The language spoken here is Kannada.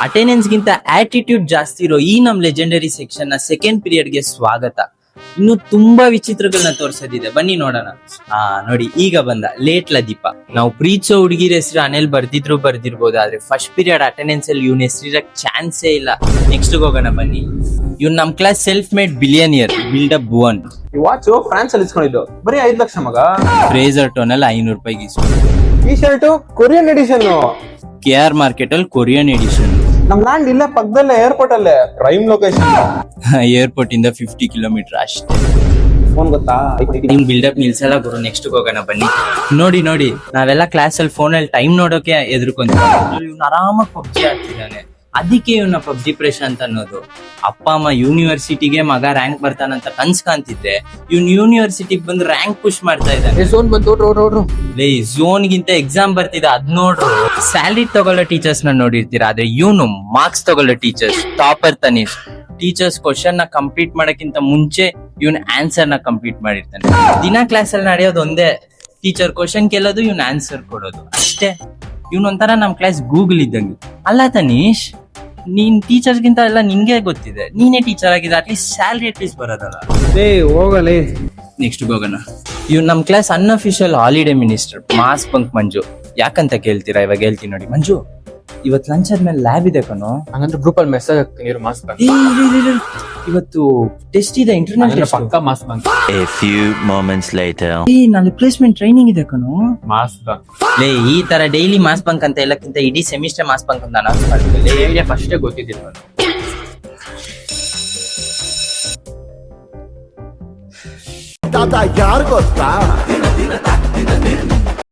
ಅಟೆಂಡೆನ್ಸ್ ಗಿಂತ ಆಟಿಟ್ಯೂಡ್ ಜಾಸ್ತಿ ಇರೋ ಈ ನಮ್ ಲೆಜೆಂಡರಿ ಸೆಕ್ಷನ್ ನ ಸೆಕೆಂಡ್ ಪೀರಿಯಡ್ ಗೆ ಸ್ವಾಗತ. ಇನ್ನು ತುಂಬಾ ವಿಚಿತ್ರಗಳನ್ನ ತೋರ್ಸೋದಿದೆ, ಬನ್ನಿ ನೋಡೋಣ. ನೋಡಿ ಈಗ ಬಂದ ಲೇಟ್ಲ ದೀಪ. ನಾವು ಪ್ರೀತಿಸೋ ಹುಡುಗಿರ ಹೆಸರು ಅನಿಲ್ ಬರ್ದಿರ್ಬೋದು, ಆದ್ರೆ ಫಸ್ಟ್ ಪೀರಿಯಡ್ ಅಟೆಂಡೆನ್ಸ್ ಅಲ್ಲಿ ಇವ್ನ ಹೆಸರಿರಕ್ ಚಾನ್ಸೇ ಇಲ್ಲ. ನೆಕ್ಸ್ಟ್ ಹೋಗೋಣ ಬನ್ನಿ. ಇವ್ನು ನಮ್ class self made billionaire buildup Bhuvan. ಈ ವಾಚ್ ಫ್ರಾನ್ಸ್ ಅಲ್ಲಿ ಇಸ್ಕೊಂಡಿದ್ದು ಬರೀ 5 ಲಕ್ಷ ಮಗ. ಫ್ರೇಜರ್ ಟೋನ್ ಅಲ್ಲಿ 500 ರೂಪಾಯಿಗೆ ಈ shirt Korean edition. KR market ಅಲ್ಲಿ ಕೊರಿಯನ್ ಎಡಿಷನ್. ನಮ್ ಲ್ಯಾಂಡ್ ಇಲ್ಲೇ ಪಕ್ಕದಲ್ಲೇ ಏರ್ಪೋರ್ಟ್ ಅಲ್ಲೇ ಪ್ರೈಮ್ ಲೊಕೇಶನ್. ಏರ್ಪೋರ್ಟ್ ಇಂದ 50 ಕಿಲೋಮೀಟರ್ ಅಷ್ಟೇ. ಫೋನ್ ಗೊತ್ತಾ? ನಿಮ್ ಬಿಲ್ಡಪ್ ನಿಲ್ಸಲ್ಲ ಗುರು. ನೆಕ್ಸ್ಟ್ ಹೋಗೋಣ ಬನ್ನಿ. ನೋಡಿ ನಾವೆಲ್ಲ ಕ್ಲಾಸ್ ಅಲ್ಲಿ ಫೋನ್ ಅಲ್ಲಿ ಟೈಮ್ ನೋಡೋಕೆ ಎದುರ್ಕೊಂತೀವಿ. ಇವ್ನು ಆರಾಮಾಗಿ ಪಬ್ಜಿ ಆಡ್ತಿದ್ದಾನೆ. ಅದಕ್ಕೆ ಇವ್ನ ಪಬ್ಜಿ ಪ್ರಶಾಂತ್ ಅನ್ನೋದು. ಅಪ್ಪ ಅಮ್ಮ ಯೂನಿವರ್ಸಿಟಿಗೆ ಮಗ ರ್ಯಾಂಕ್ ಬರ್ತಾನಂತ ಕನ್ಸ್ ಕಾಣ್ತಿದ್ರೆ ಇವ್ನು ಯೂನಿವರ್ಸಿಟಿಗೆ ಬಂದು ರ್ಯಾಂಕ್ ಪುಷ್ ಮಾಡ್ತಾ ಇದ್ದಾನೆ. ಝೋನ್ ಗಿಂತ ಎಕ್ಸಾಮ್ ಬರ್ತಿದೆ, ಅದ್ ನೋಡ್ರು. ಸ್ಯಾಲರಿ ತಗೊಳ್ಳೋ ಟೀಚರ್ಸ್ ನ ನೋಡಿರ್ತೀರಾ, ಆದ್ರೆ ಇವನು ಮಾರ್ಕ್ಸ್ ತಗೊಳ್ಳೋ teachers. Topper Tanish. Teachers question ನ ಕಂಪ್ಲೀಟ್ ಮಾಡಕ್ಕಿಂತ ಮುಂಚೆ ಇವನ್ ಆನ್ಸರ್ ನ ಕಂಪ್ಲೀಟ್ ಮಾಡಿರ್ತಾನೆ. ದಿನ ಕ್ಲಾಸ್ ಅಲ್ಲಿ ನಡೆಯೋದು ಒಂದೇ, ಟೀಚರ್ ಕ್ವಶನ್ ಕೇಳೋದು, ಇವನ್ ಆನ್ಸರ್ ಕೊಡೋದು ಅಷ್ಟೇ. ಇವನ್ ಒಂಥರ ನಮ್ ಕ್ಲಾಸ್ ಗೂಗಲ್ ಇದ್ದಂಗೆ. ಅಲ್ಲ ತನೀಶ್, ನೀನ್ ಟೀಚರ್ಸ್ ಗಿಂತ ಎಲ್ಲ ನಿನ್ಗೆ ಗೊತ್ತಿದೆ, ನೀನೇ ಟೀಚರ್ ಆಗಿದೆ, ಅಟ್ಲೀಸ್ಟ್ ಸ್ಯಾಲರಿ ಅಟ್ಲೀಸ್ಟ್ ಬರೋದಲ್ಲ. ಹೋಗಲೇ. ನೆಕ್ಸ್ಟ್ ಹೋಗೋಣ. ಇವ್ ನಮ್ class unofficial holiday minister mass bunk Manju. ಯಾಕಂತ ಕೇಳ್ತೀರಾ? ಇವಾಗ ಹೇಳ್ತೀನಿ ನೋಡಿ. ಮಂಜು, ಇವತ್ತು ಲಂಚ್ ಆದ್ಮೇಲೆ ಲ್ಯಾಬ್ ಇದೆ ಕಣೋ. ಹಂಗಂದ್ರೆ ಗ್ರೂಪ್ ಅಲ್ಲಿ ಮೆಸೇಜ್ ಹಾಕ್ತೀನಿ ಮಾಸ್ಕ್. ಇವತ್ತು ಟೆಸ್ಟ್ ಇದೆ, ಇಂಟರ್ನಲ್ ಪಕ್ಕ mask. A few moments later. ನಾನು ರಿಪ್ಲೇಸ್ಮೆಂಟ್ ಟ್ರೈನಿಂಗ್ ಇದೆ ಕಣೋ. ಮಾಸ್ಕ್ ಈ ತರ ಡೈಲಿ ಮಾಸ್ ಬಂಕ್ ಅಂತ ಎಲ್ಲಕ್ಕಿಂತ ಇಡೀ ಸೆಮಿಸ್ಟರ್ ಮಾಸ್ ಬಂಕ್ ಅಂತ ಅನೌನ್ಸ್ ಮಾಡಿದ್ವಿ. ಫಸ್ಟೇ ಗೊತ್ತಿದ್ದಿಲ್ಲ. ತಾತ ಯಾರು ಗೊತ್ತಾ?